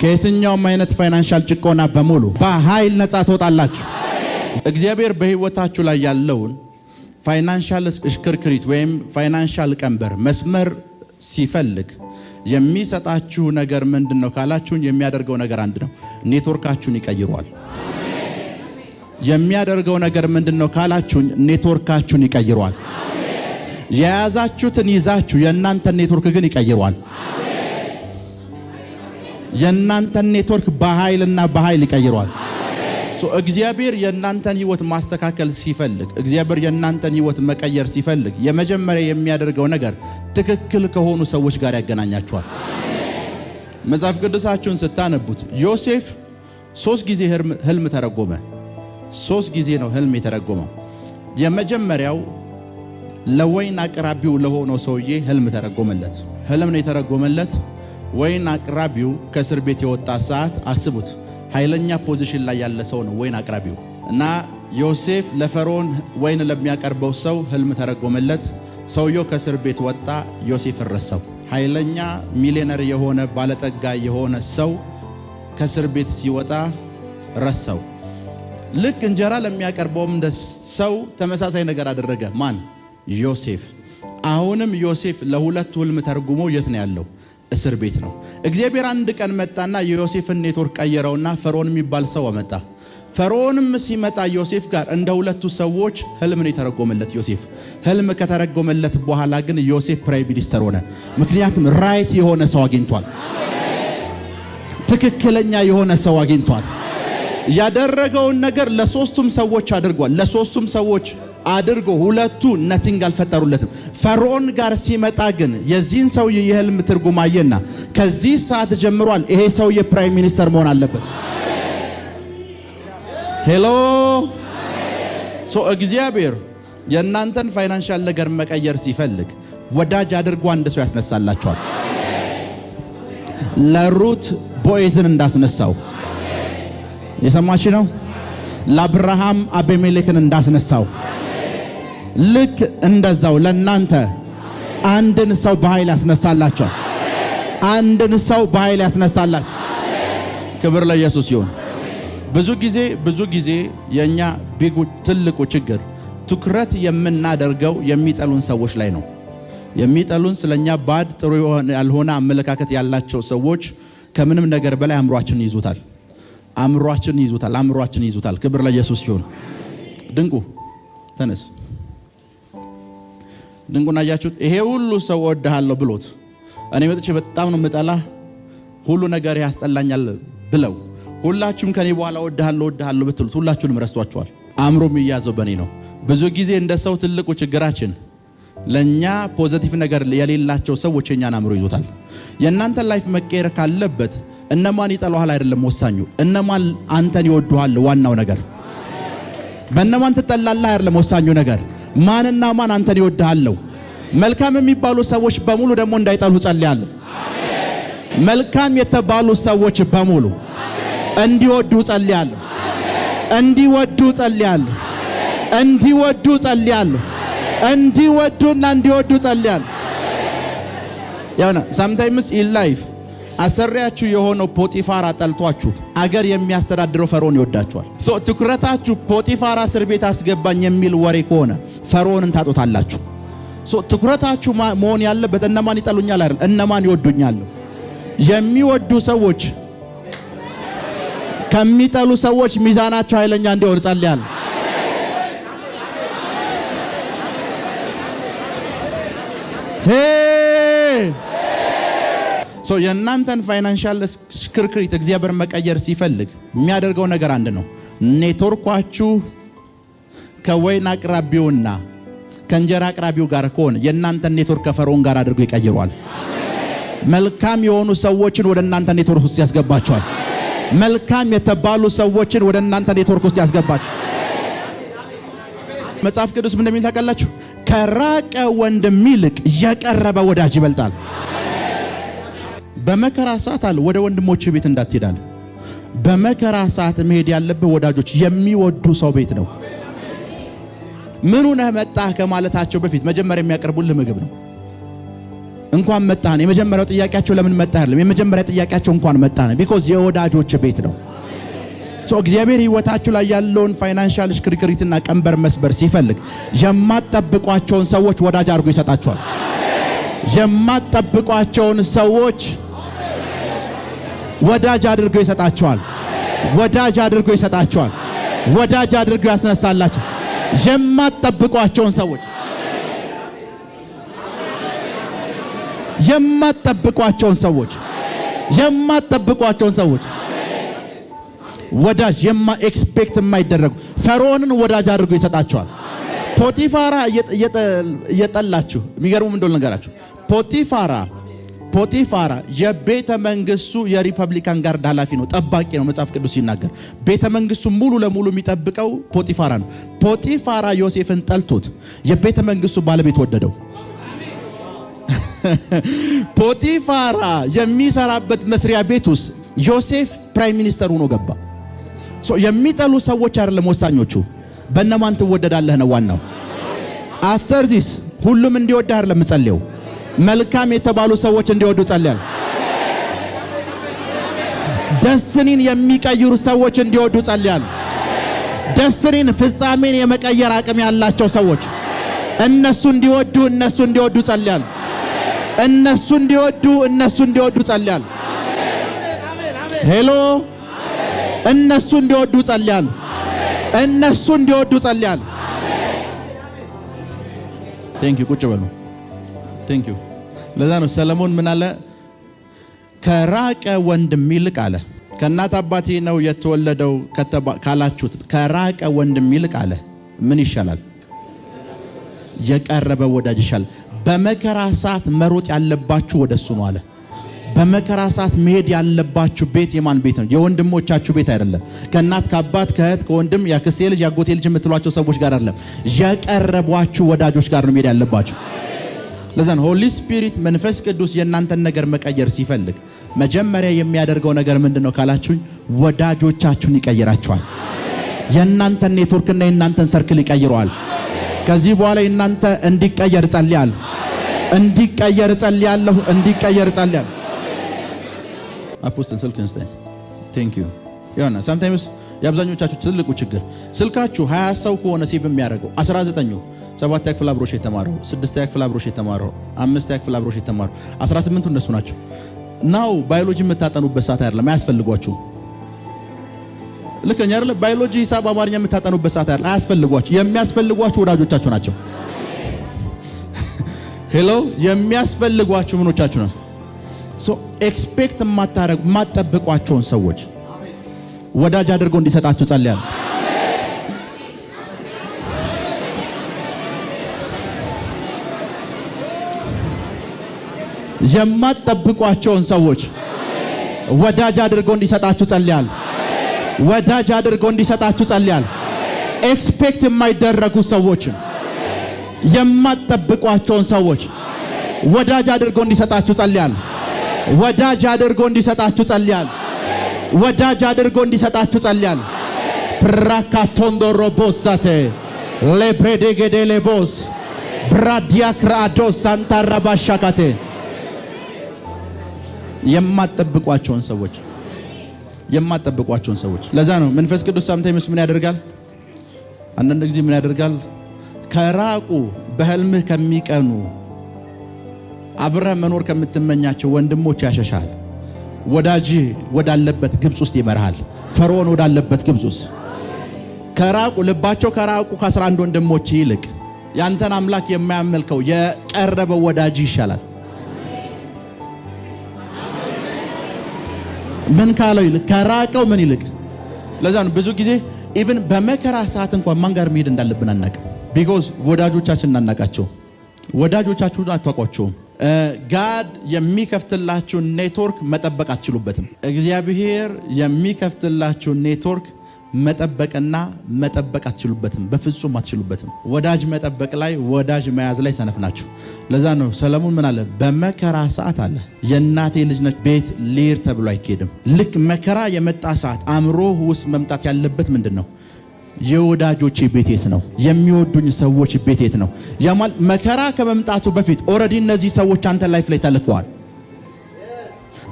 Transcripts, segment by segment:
ከየትኛውም አይነት ፋይናንሻል ጭቆና በሙሉ በኃይል ነፃ ትወጣላችሁ። እግዚአብሔር በህይወታችሁ ላይ ያለውን ፋይናንሻል እሽክርክሪት ወይም ፋይናንሻል ቀንበር መስመር ሲፈልግ የሚሰጣችሁ ነገር ምንድነው ካላችሁን የሚያደርገው ነገር አንድ ነው። ኔትወርካችሁን ይቀይሯል። የሚያደርገው ነገር ምንድነው ካላችሁን ኔትወርካችሁን ይቀይሯል። የያዛችሁትን ይዛችሁ የእናንተን ኔትወርክ ግን ይቀይሯል። የእናንተን ኔትወርክ በኃይልና በኃይል ይቀይሯል። እግዚአብሔር የእናንተን ህይወት ማስተካከል ሲፈልግ እግዚአብሔር የእናንተን ህይወት መቀየር ሲፈልግ የመጀመሪያ የሚያደርገው ነገር ትክክል ከሆኑ ሰዎች ጋር ያገናኛችኋል። መጽሐፍ ቅዱሳችሁን ስታነቡት ዮሴፍ 3 ጊዜ ህልም ተረጎመ። 3 ጊዜ ነው ህልም የተረጎመው። የመጀመሪያው ለወይን አቅራቢው ለሆነው ሰውዬ ህልም ተረጎመለት። ህልም ነው የተረጎመለት። ወይን አቅራቢው ከእስር ቤት የወጣ ሰዓት አስቡት። ኃይለኛ ፖዚሽን ላይ ያለ ሰው ነው ወይን አቅራቢው እና ዮሴፍ ለፈርዖን ወይን ለሚያቀርበው ሰው ህልም ተረጎመለት። ሰውየው ከእስር ቤት ወጣ። ዮሴፍ ረሳው። ኃይለኛ ሚሊዮነር የሆነ ባለጠጋ የሆነ ሰው ከእስር ቤት ሲወጣ ረሳው። ልክ እንጀራ ለሚያቀርበውም ሰው ተመሳሳይ ነገር አደረገ። ማን? ዮሴፍ። አሁንም ዮሴፍ ለሁለቱ ህልም ተርጉሞ የት ነው ያለው? እስር ቤት ነው። እግዚአብሔር አንድ ቀን መጣና የዮሴፍን ኔትወርክ ቀየረውና ፈርዖን የሚባል ሰው አመጣ። ፈርዖንም ሲመጣ ዮሴፍ ጋር እንደ ሁለቱ ሰዎች ህልም ነው የተረጎመለት። ዮሴፍ ህልም ከተረጎመለት በኋላ ግን ዮሴፍ ፕራይም ሚኒስተር ሆነ። ምክንያቱም ራይት የሆነ ሰው አግኝቷል። ትክክለኛ የሆነ ሰው አግኝቷል። ያደረገውን ነገር ለሶስቱም ሰዎች አድርጓል። ለሶስቱም ሰዎች አድርጎ ሁለቱ ነቲንግ አልፈጠሩለትም። ፈርዖን ጋር ሲመጣ ግን የዚህን ሰው የህልም ትርጉም አየና ከዚህ ሰዓት ጀምሯል ይሄ ሰው የፕራይም ሚኒስተር መሆን አለበት። ሄሎ እግዚአብሔር የእናንተን ፋይናንሻል ነገር መቀየር ሲፈልግ ወዳጅ አድርጎ አንድ ሰው ያስነሳላችኋል። ለሩት ቦዔዝን እንዳስነሳው የሰማች ነው። ለአብርሃም አቤሜሌክን እንዳስነሳው ልክ እንደዛው ለናንተ አንድን ሰው በኃይል ያስነሳላችሁ። አንድን ሰው በኃይል ያስነሳላችሁ። ክብር ለኢየሱስ ይሁን። ብዙ ጊዜ የኛ ትልቁ ችግር ትኩረት የምናደርገው የሚጠሉን ሰዎች ላይ ነው። የሚጠሉን ስለኛ ባድ ጥሩ ያልሆነ አመለካከት ያላቸው ሰዎች ከምንም ነገር በላይ አእምሯችንን ይዙታል። አእምሯችንን ይዙታል። ክብር ለኢየሱስ ይሁን። ድንቁ ተነስ። ድንቁን አያችሁት? ይሄ ሁሉ ሰው ወድሃለሁ ብሎት እኔ መጥቼ በጣም ነው መጣላ ሁሉ ነገር ያስጠላኛል ብለው ሁላችሁም ከኔ በኋላ ወድሃለሁ ብትሉት ሁላችሁንም ረስቷቸዋል። አእምሮ የሚያዘው በኔ ነው። ብዙ ጊዜ እንደ ሰው ትልቁ ችግራችን ለኛ ፖዚቲቭ ነገር የሌላቸው ሰዎች የኛን አእምሮ ይዞታል። የእናንተ ላይፍ መቀየር ካለበት እነማን ይጠላዋል አይደለም ወሳኙ፣ እነማን አንተን ይወዱሃል። ዋናው ነገር በእነማን ትጠላለህ አይደለም ወሳኙ ነገር ማንና ማን አንተን ይወድሃል። መልካም የሚባሉ ሰዎች በሙሉ ደግሞ እንዳይጠሉ ጸልያለሁ። መልካም የተባሉ ሰዎች በሙሉ እንዲወዱ ጸልያለሁ። እንዲወዱና እንዲወዱ ጸልያለሁ። ያውና sometimes in life አሰሪያችሁ የሆነው ፖቲፋራ ጠልቷችሁ አገር የሚያስተዳድረው ፈርዖን ይወዳችኋል። ትኩረታችሁ ፖቲፋራ እስር ቤት አስገባኝ የሚል ወሬ ከሆነ ፈርዖንን ታጦታላችሁ። ትኩረታችሁ መሆን ያለበት እነማን ይጠሉኛል አይደል፣ እነማን ይወዱኛል። የሚወዱ ሰዎች ከሚጠሉ ሰዎች ሚዛናቸው ኃይለኛ እንዲሆን ጸልያለሁ። የእናንተን ፋይናንሻል ሽክርክሪት እግዚአብሔር መቀየር ሲፈልግ የሚያደርገው ነገር አንድ ነው። ኔትወርኳችሁ ከወይን አቅራቢውና ከእንጀራ አቅራቢው ጋር ከሆነ የእናንተን ኔትወርክ ከፈርዖን ጋር አድርጎ ይቀይሯል። መልካም የሆኑ ሰዎችን ወደ እናንተ ኔትወርክ ውስጥ ያስገባቸዋል። መልካም የተባሉ ሰዎችን ወደ እናንተ ኔትወርክ ውስጥ ያስገባቸዋል። መጽሐፍ ቅዱስ ምን እንደሚል ታውቃላችሁ? ከራቀ ወንድም ይልቅ የቀረበ ወዳጅ ይበልጣል። በመከራ ሰዓት አለ ወደ ወንድሞች ቤት እንዳትሄዳል። በመከራ ሰዓት መሄድ ያለበት ወዳጆች የሚወዱ ሰው ቤት ነው። ምኑ ነህ መጣህ ከማለታቸው በፊት መጀመሪያ የሚያቀርቡልህ ምግብ ነው። እንኳን መጣህ። የመጀመሪያው ጥያቄያቸው ለምን መጣህ አይደለም። የመጀመሪያ ጥያቄያቸው እንኳን መጣህ ቢኮዝ የወዳጆች ቤት ነው። እግዚአብሔር ህይወታችሁ ላይ ያለውን ፋይናንሻል ሽክርክሪትና ቀንበር መስበር ሲፈልግ የማትጠብቋቸውን ሰዎች ወዳጅ አድርጎ ይሰጣቸዋል። የማትጠብቋቸውን ሰዎች ወዳጅ አድርጎ ይሰጣቸዋል። ወዳጅ አድርጎ ይሰጣቸዋል። ወዳጅ አድርጎ ያስነሳላቸው። የማትጠብቋቸውን ሰዎች የማትጠብቋቸውን ሰዎች ወዳጅ ኤክስፔክት የማይደረጉ ፈርዖንን ወዳጅ አድርጎ ይሰጣቸዋል። ፖቲፋራ እየጠላችሁ የሚገርሙ እንደሆነ ነገራችሁ። ፖቲፋራ የቤተ መንግስቱ የሪፐብሊካን ጋርድ ኃላፊ ነው፣ ጠባቂ ነው። መጽሐፍ ቅዱስ ሲናገር ቤተ መንግስቱ ሙሉ ለሙሉ የሚጠብቀው ፖቲፋራ ነው። ፖቲፋራ ዮሴፍን ጠልቶት የቤተ መንግስቱ ባለቤት ወደደው። ፖቲፋራ የሚሰራበት መስሪያ ቤት ውስጥ ዮሴፍ ፕራይም ሚኒስተር ሆኖ ገባ። የሚጠሉ ሰዎች አይደለም ወሳኞቹ፣ በእነማን ትወደዳለህ ነው ዋናው። አፍተር ዚስ ሁሉም እንዲወድህ አይደለም ጸልየው፣ መልካም የተባሉ ሰዎች እንዲወዱ ጸልያል። ደስቲኒን የሚቀይሩ ሰዎች እንዲወዱ ጸልያል። ደስቲኒን ፍጻሜን የመቀየር አቅም ያላቸው ሰዎች እነሱ እንዲወዱ ጸልያል። እነሱ እንዲወዱ ጸልያል። ሄሎ እነሱ እንዲወዱ ጸልያል። ቴንክ ዩ ቁጭ በሉ። ቴንክ ዩ። ለዛ ነው ሰለሞን ምን አለ? ከራቀ ወንድም ይልቅ አለ። ከእናት አባቴ ነው የተወለደው ካላችሁት ከራቀ ወንድም ይልቅ አለ ምን ይሻላል? የቀረበ ወዳጅ ይሻላል። በመከራ ሰዓት መሮጥ ያለባችሁ ወደሱ ነው አለ። በመከራ ሰዓት መሄድ ያለባችሁ ቤት የማን ቤት ነው? የወንድሞቻችሁ ቤት አይደለም። ከእናት ከአባት ከእህት ከወንድም ያክስቴ ልጅ ያጎቴ ልጅ የምትሏቸው ሰዎች ጋር አይደለም። የቀረቧችሁ ወዳጆች ጋር ነው መሄድ ያለባችሁ። ለዛ ነው ሆሊ ስፒሪት መንፈስ ቅዱስ የእናንተን ነገር መቀየር ሲፈልግ መጀመሪያ የሚያደርገው ነገር ምንድነው ካላችሁኝ፣ ወዳጆቻችሁን ይቀይራቸዋል። የእናንተን ኔትወርክና የእናንተን ሰርክል ይቀይረዋል። ከዚህ በኋላ እናንተ እንዲቀየር ጸልያለሁ። አፖስትል ስልክ እንስጠኝ። ቴንክ ዩ። ያውና sometimes የአብዛኞቻችሁ ትልቁ ችግር ስልካችሁ 20 ሰው ከሆነ ሴቭ የሚያደርገው 19ኙ 7ኛ ክፍል አብሮሽ የተማረው 6ኛ ክፍል አብሮሽ የተማረው 5ኛ ክፍል አብሮሽ የተማረው 18ቱ እነሱ ናቸው። ናው ባዮሎጂ የምታጠኑበት ሰዓት አይደለም፣ አያስፈልጓችሁ። ልከኛ አይደለ? ባዮሎጂ፣ ሂሳብ፣ አማርኛ የምታጠኑበት ሰዓት አይደለም፣ አያስፈልጓችሁ። የሚያስፈልጓችሁ ወዳጆቻችሁ ናቸው። ሄሎ የሚያስፈልጓችሁ ምኖቻችሁ ነው። ኤክስፔክት የማትጠብቋቸውን ሰዎች ወዳጅ አድርገው እንዲሰጣችሁ ጸልያለሁ። የማትጠብቋቸውን ሰዎች ወዳጅ አድርገው እንዲሰጣችሁ ጸልያለሁ። ኤክስፔክት የማይደረጉ ሰዎችን የማትጠብቋቸውን ሰዎች ወዳጅ አድርገው እንዲሰጣችሁ ጸልያለሁ። ወዳጅ አድርጎ እንዲሰጣችሁ ጸልያለሁ። ፕራካቶንዶሮ ቦሳቴ ለብሬዴጌዴ ቦስ ብራዲያክራዶስ ሳንታራባሻካቴ የማትጠብቋቸውን ሰዎች ለዛ ነው መንፈስ ቅዱስ ሳምንታይምስ ምን ያደርጋል? አንዳንድ ጊዜ ምን ያደርጋል? ከራቁ በህልምህ ከሚቀኑ አብረህ መኖር ከምትመኛቸው ወንድሞች ያሸሻል። ወዳጅ ወዳለበት ግብጽ ውስጥ ይመራሃል። ፈርዖን ወዳለበት ግብጽ ውስጥ ልባቸው ከራቁ ከ11 ወንድሞች ይልቅ ያንተን አምላክ የማያመልከው የቀረበው ወዳጅ ይሻላል። ምን ካለው ይልቅ ከራቀው ምን ይልቅ። ለዛ ነው ብዙ ጊዜ ኢቭን በመከራ ሰዓት እንኳን ማን ጋር መሄድ እንዳለብን አናውቅም። ቢኮዝ ወዳጆቻችንን አናውቃቸው። ወዳጆቻችሁን አትዋቋቸውም። ጋድ የሚከፍትላችሁ ኔትወርክ መጠበቅ አትችሉበትም። እግዚአብሔር የሚከፍትላችሁ ኔትወርክ መጠበቅ አትችሉበትም፣ በፍጹም አትችሉበትም። ወዳጅ መጠበቅ ላይ ወዳጅ መያዝ ላይ ሰነፍ ናችሁ። ለዛ ነው ሰለሞን ምን አለ? በመከራ ሰዓት አለ የእናቴ ልጅ ነች ቤት ሊር ተብሎ አይኬድም። ልክ መከራ የመጣ ሰዓት አእምሮ ውስጥ መምጣት ያለበት ምንድነው? የወዳጆቼ ቤት የት ነው? የሚወዱኝ ሰዎች ቤት የት ነው? ያማል መከራ ከመምጣቱ በፊት ኦሬዲ እነዚህ ሰዎች አንተ ላይፍ ላይ ተልከዋል።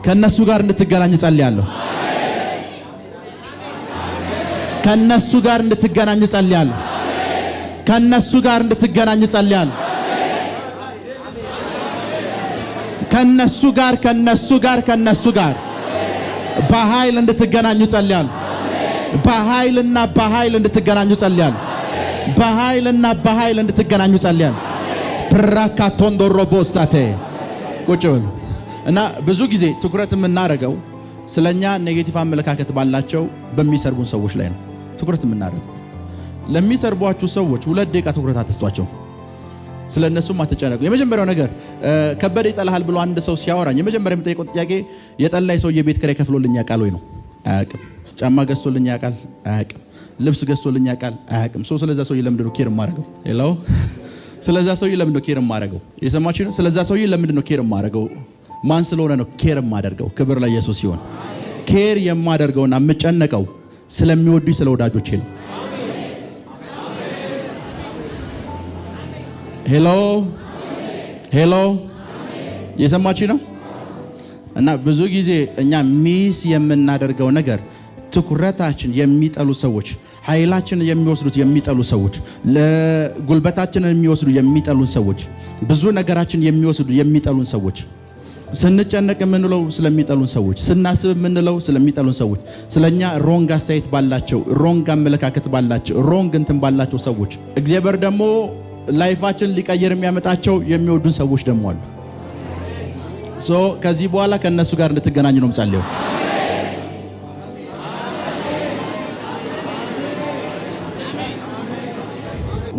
ከነሱ ጋር እንድትገናኝ ጸልያለሁ። ከነሱ ጋር እንድትገናኝ ጸልያለሁ። ከነሱ ጋር እንድትገናኝ ጸልያለሁ። ከነሱ ጋር በኃይል እንድትገናኙ ጸልያለሁ። በኃይልና በኃይል እንድትገናኙ ጸልያለሁ። በኃይልና በኃይል እንድትገናኙ ጸልያለሁ። ፕራካቶንዶሮ ቦሳቴ ቁጭ በሉ እና ብዙ ጊዜ ትኩረት የምናደርገው ስለኛ ኔጌቲቭ አመለካከት ባላቸው በሚሰርቡን ሰዎች ላይ ነው ትኩረት የምናደርገው። ለሚሰርቧችሁ ሰዎች 2 ደቂቃ ትኩረት አትስጧቸው። ስለነሱም አትጨነቁ። የመጀመሪያው ነገር ከበደ ይጠላሃል ብሎ አንድ ሰው ሲያወራኝ የመጀመሪያ የምጠይቀው ጥያቄ የጠላይ ሰው የቤት ኪራይ ከፍሎልኝ ያውቃል ወይ ነው? አያውቅም። ጫማ ገዝቶልኝ ያውቃል? አያውቅም። ልብስ ገዝቶልኝ ያውቃል? አያውቅም። ስለዛ ሰው ለምንድነው ኬር የማደርገው? ሄሎ፣ ስለዛ ሰው ለምንድነው ኬር የማደርገው? የሰማችሁ ነው? ስለዛ ሰው ለምንድነው ኬር የማደርገው? ማን ስለሆነ ነው ኬር የማደርገው? ክብር ለኢየሱስ ይሁን። ኬር የማደርገውና የምጨነቀው ስለሚወዱኝ ስለ ወዳጆቼ ነው። ሄሎ የሰማችሁ ነው? እና ብዙ ጊዜ እኛ ሚስ የምናደርገው ነገር ትኩረታችን የሚጠሉ ሰዎች፣ ኃይላችንን የሚወስዱት የሚጠሉ ሰዎች፣ ለጉልበታችንን የሚወስዱ የሚጠሉን ሰዎች፣ ብዙ ነገራችን የሚወስዱ የሚጠሉን ሰዎች፣ ስንጨነቅ የምንለው ስለሚጠሉን ሰዎች፣ ስናስብ የምንለው ስለሚጠሉን ሰዎች፣ ስለኛ ሮንግ አስተያየት ባላቸው፣ ሮንግ አመለካከት ባላቸው፣ ሮንግ እንትን ባላቸው ሰዎች እግዚአብሔር ደግሞ ላይፋችን ሊቀየር የሚያመጣቸው የሚወዱን ሰዎች ደግሞ አሉ። ከዚህ በኋላ ከነሱ ጋር እንድትገናኙ ነው የምጸልየው።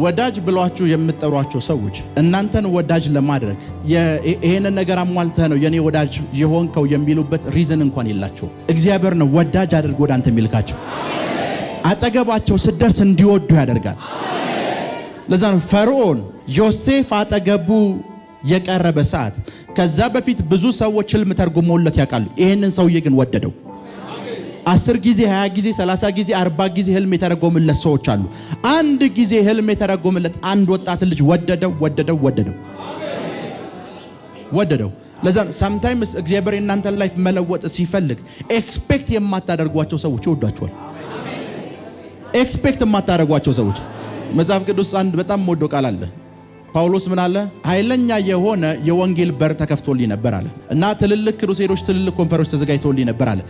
ወዳጅ ብሏችሁ የምትጠሯቸው ሰዎች እናንተን ወዳጅ ለማድረግ ይሄንን ነገር አሟልተህ ነው የኔ ወዳጅ የሆንከው የሚሉበት ሪዝን እንኳን የላቸው። እግዚአብሔር ነው ወዳጅ አድርጎ ወደ አንተ የሚልካቸው። አጠገባቸው ስትደርስ እንዲወዱ ያደርጋል። ለዛ ነው ፈርዖን ዮሴፍ አጠገቡ የቀረበ ሰዓት ከዛ በፊት ብዙ ሰዎች ህልም ተርጉመውለት ያውቃሉ። ይሄንን ሰውዬ ግን ወደደው። 10 ጊዜ 20 ጊዜ 30 ጊዜ 40 ጊዜ ህልም የተረጎመለት ሰዎች አሉ። አንድ ጊዜ ህልም የተረጎመለት አንድ ወጣት ልጅ ወደደው። ለዛ sometimes እግዚአብሔር እናንተን ላይፍ መለወጥ ሲፈልግ ኤክስፔክት የማታደርጓቸው ሰዎች ይወዷቸዋል። ኤክስፔክት የማታደርጓቸው ሰዎች መጽሐፍ ቅዱስ አንድ በጣም ሞዶ ቃል አለ። ጳውሎስ ምን አለ? ኃይለኛ የሆነ የወንጌል በር ተከፍቶልኝ ነበር አለ እና ትልልቅ ክሩሴዶች ትልልቅ ኮንፈረንስ ተዘጋጅቶልኝ ነበር አለ።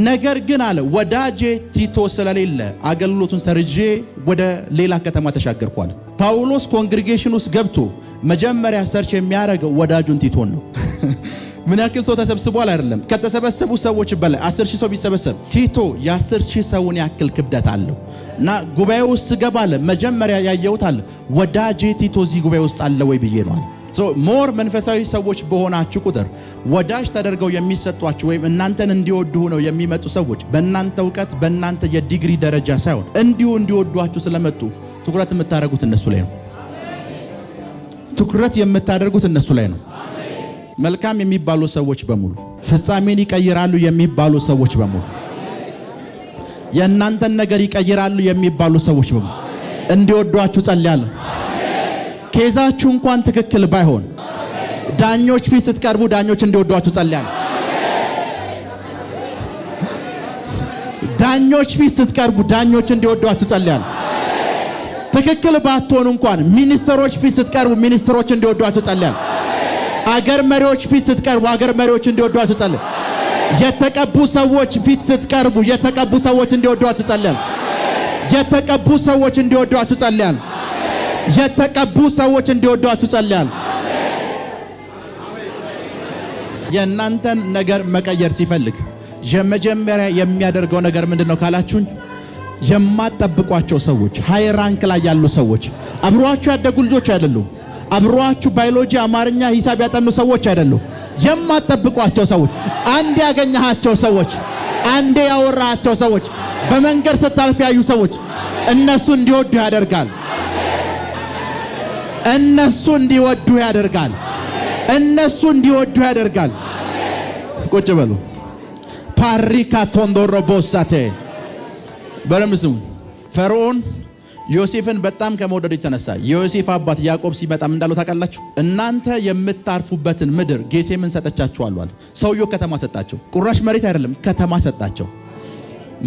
ነገር ግን አለ ወዳጄ ቲቶ ስለሌለ አገልግሎቱን ሰርጄ ወደ ሌላ ከተማ ተሻገርኩ አለ። ጳውሎስ ኮንግሪጌሽን ውስጥ ገብቶ መጀመሪያ ሰርች የሚያደርገው ወዳጁን ቲቶን ነው። ምን ያክል ሰው ተሰብስቧል አይደለም። ከተሰበሰቡ ሰዎች በላይ 10,000 ሰው ቢሰበሰብ ቲቶ የ10,000 ሰውን ያክል ክብደት አለው እና ጉባኤው ውስጥ ገባለ። መጀመሪያ ያየሁት አለ ወዳጄ ቲቶ እዚህ ጉባኤ ውስጥ አለ ወይ ብዬ ነው አለ። ሞር መንፈሳዊ ሰዎች በሆናችሁ ቁጥር ወዳጅ ተደርገው የሚሰጧችሁ ወይም እናንተን እንዲወዱ ነው የሚመጡ ሰዎች በእናንተ ዕውቀት በእናንተ የዲግሪ ደረጃ ሳይሆን እንዲወዷችሁ ስለመጡ ትኩረት የምታደርጉት እነሱ ላይ ነው። ትኩረት የምታደርጉት እነሱ ላይ ነው። መልካም የሚባሉ ሰዎች በሙሉ ፍጻሜን ይቀይራሉ የሚባሉ ሰዎች በሙሉ የእናንተን ነገር ይቀይራሉ የሚባሉ ሰዎች በሙሉ እንዲወዷችሁ ጸልያለሁ። ኬዛችሁ እንኳን ትክክል ባይሆን ዳኞች ፊት ስትቀርቡ ዳኞች እንዲወዷችሁ ጸልያለሁ። ዳኞች ፊት ስትቀርቡ ዳኞች እንዲወዷችሁ ጸልያለሁ። ትክክል ባትሆኑ እንኳን ሚኒስትሮች ፊት ስትቀርቡ ሚኒስትሮች እንዲወዷችሁ ጸልያለሁ። አገር መሪዎች ፊት ስትቀርቡ አገር መሪዎች እንዲወዷችሁ ጸልያለሁ። የተቀቡ ሰዎች ፊት ስትቀርቡ የተቀቡ ሰዎች እንዲወዷችሁ ጸልያለሁ። የተቀቡ ሰዎች እንዲወዷችሁ ጸልያለሁ። የተቀቡ ሰዎች እንዲወዷችሁ ጸልያለሁ። የእናንተን ነገር መቀየር ሲፈልግ የመጀመሪያ የሚያደርገው ነገር ምንድነው ካላችሁኝ፣ የማትጠብቋቸው ሰዎች ሃይ ራንክ ላይ ያሉ ሰዎች አብሯችሁ ያደጉ ልጆች አይደሉም። አብሯችሁ ባዮሎጂ፣ አማርኛ፣ ሂሳብ ያጠኑ ሰዎች አይደሉም። የማትጠብቋቸው ሰዎች፣ አንዴ ያገኛቸው ሰዎች፣ አንዴ ያወራቸው ሰዎች፣ በመንገድ ስታልፍ ያዩ ሰዎች እነሱ እንዲወዱ ያደርጋል። እነሱ እንዲወዱ ያደርጋል። እነሱ እንዲወዱ ያደርጋል። ቁጭ በሉ። ፓሪካ ቶንዶሮ ቦሳቴ በረምስሙ ፈርዖን ዮሴፍን በጣም ከመውደዱ የተነሳ የዮሴፍ አባት ያዕቆብ ሲመጣ ምን እንዳለው ታውቃላችሁ? እናንተ የምታርፉበትን ምድር ጌሴምን ሰጠቻችኋል አለ። ሰውየው ከተማ ሰጣቸው። ቁራሽ መሬት አይደለም፣ ከተማ ሰጣቸው።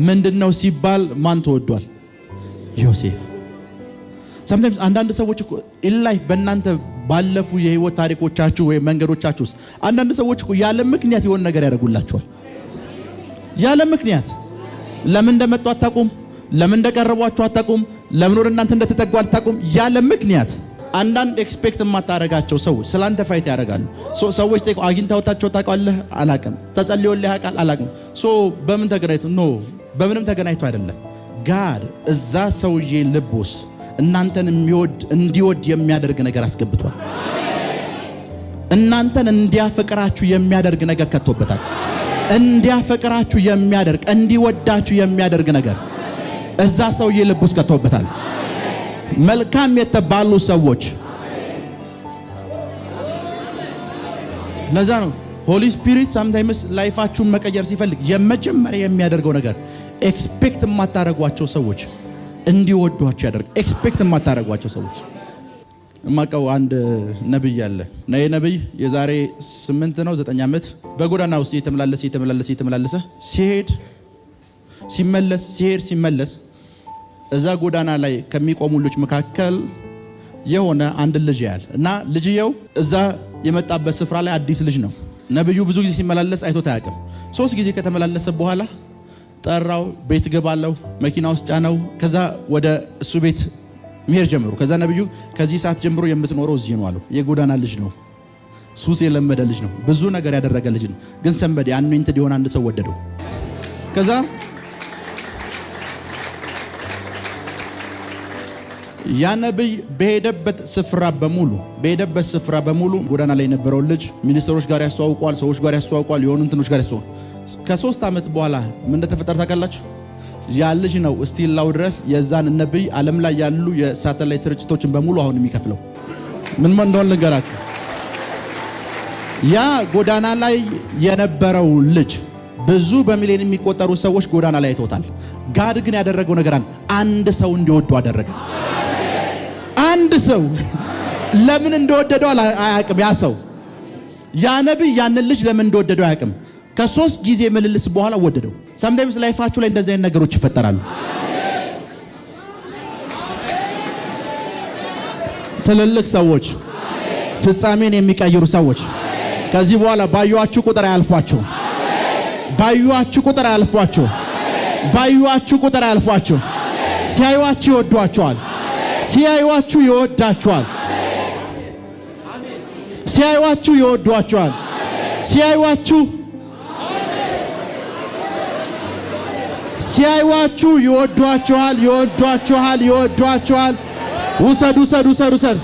ምንድነው ሲባል ማን ተወዷል? ዮሴፍ። sometimes አንዳንድ ሰዎች እኮ in life በእናንተ ባለፉ የህይወት ታሪኮቻችሁ ወይ መንገዶቻችሁ ውስጥ አንዳንድ ሰዎች እኮ ያለ ምክንያት የሆነ ነገር ያደርጉላችኋል። ያለ ምክንያት ለምን እንደመጡ አታውቁም፣ ለምን እንደቀረቧችሁ አታውቁም፣ ለምን ወደ እናንተ እንደተጠጉ አታውቁም። ያለ ምክንያት አንዳንድ ኤክስፔክት የማታረጋቸው ሰዎች ስላንተ ፋይት ያደርጋሉ። ሰዎች ጠይቀው አግኝታውታቸው ታውቃለህ? አላውቅም። ተጸልዮልህ ያውቃል? አላውቅም። በምን ተገናኝቶ? ኖ በምንም ተገናኝቶ አይደለም። ጋድ እዛ ሰውዬ ልብ ውስጥ እናንተን እንዲወድ የሚያደርግ ነገር አስገብቷል። እናንተን እንዲያፈቅራችሁ የሚያደርግ ነገር ከቶበታል። እንዲያፈቅራችሁ የሚያደርግ እንዲወዳችሁ የሚያደርግ ነገር እዛ ሰውዬ ልብ ውስጥ ከቶበታል። መልካም የተባሉ ሰዎች ለዛ ነው ሆሊ ስፒሪት sometimes ላይፋችሁን መቀየር ሲፈልግ የመጀመሪያ የሚያደርገው ነገር ኤክስፔክት የማታረጓቸው ሰዎች እንዲወዷችሁ ያደርግ። ኤክስፔክት የማታረጓቸው ሰዎች ማቀው አንድ ነብይ አለ። ነብይ የዛሬ 8 ነው 9 ዓመት በጎዳና ውስጥ የተመላለሰ ሲሄድ ሲመለስ እዛ ጎዳና ላይ ከሚቆሙ ልጆች መካከል የሆነ አንድ ልጅ ያያል እና ልጅየው እዛ የመጣበት ስፍራ ላይ አዲስ ልጅ ነው። ነብዩ ብዙ ጊዜ ሲመላለስ አይቶት አያውቅም። 3 ጊዜ ከተመላለሰ በኋላ ጠራው። ቤት ገባለው፣ መኪና ውስጥ ጫነው። ከዛ ወደ እሱ ቤት መሄድ ጀመሩ። ከዛ ነብዩ ከዚህ ሰዓት ጀምሮ የምትኖረው እዚህ ነው አለው። የጎዳና ልጅ ነው፣ ሱስ የለመደ ልጅ ነው፣ ብዙ ነገር ያደረገ ልጅ ነው። ግን ሰንበዲ አኖይንትድ የሆነ አንድ ሰው ወደደው። ከዛ ያ ነብይ በሄደበት ስፍራ በሙሉ ጎዳና ላይ የነበረው ልጅ ሚኒስትሮች ጋር ያስተዋውቋል፣ ሰዎች ጋር ያስተዋውቋል፣ የሆኑ እንትኖች ጋር ያስተዋውቋል። ከ3 ዓመት በኋላ ምን እንደተፈጠረ ታውቃላችሁ? ያ ልጅ ነው እስቲላው ድረስ የዛን ነብይ ዓለም ላይ ያሉ የሳተላይት ስርጭቶችን በሙሉ አሁን የሚከፍለው። ምን እንደሆነ ልንገራችሁ። ያ ጎዳና ላይ የነበረው ልጅ ብዙ በሚሊዮን የሚቆጠሩ ሰዎች ጎዳና ላይ አይተውታል። ጋድ ግን ያደረገው ነገር አንድ ሰው እንዲወዱ አደረገ። አንድ ሰው ለምን እንደወደደው አያውቅም። ያ ሰው ያ ነብይ ያንን ልጅ ለምን እንደወደደው አያውቅም። ከ3 ጊዜ ምልልስ በኋላ ወደደው። sometimes ላይፋችሁ ላይ እንደዚህ አይነት ነገሮች ይፈጠራሉ። ትልልቅ ሰዎች፣ ፍጻሜን የሚቀይሩ ሰዎች ከዚህ በኋላ ባዩአችሁ ቁጥር አያልፏችሁ። ሲያዩአችሁ ይወዷችኋል። ሲያዩአችሁ ይወዷችኋል። ውሰድ።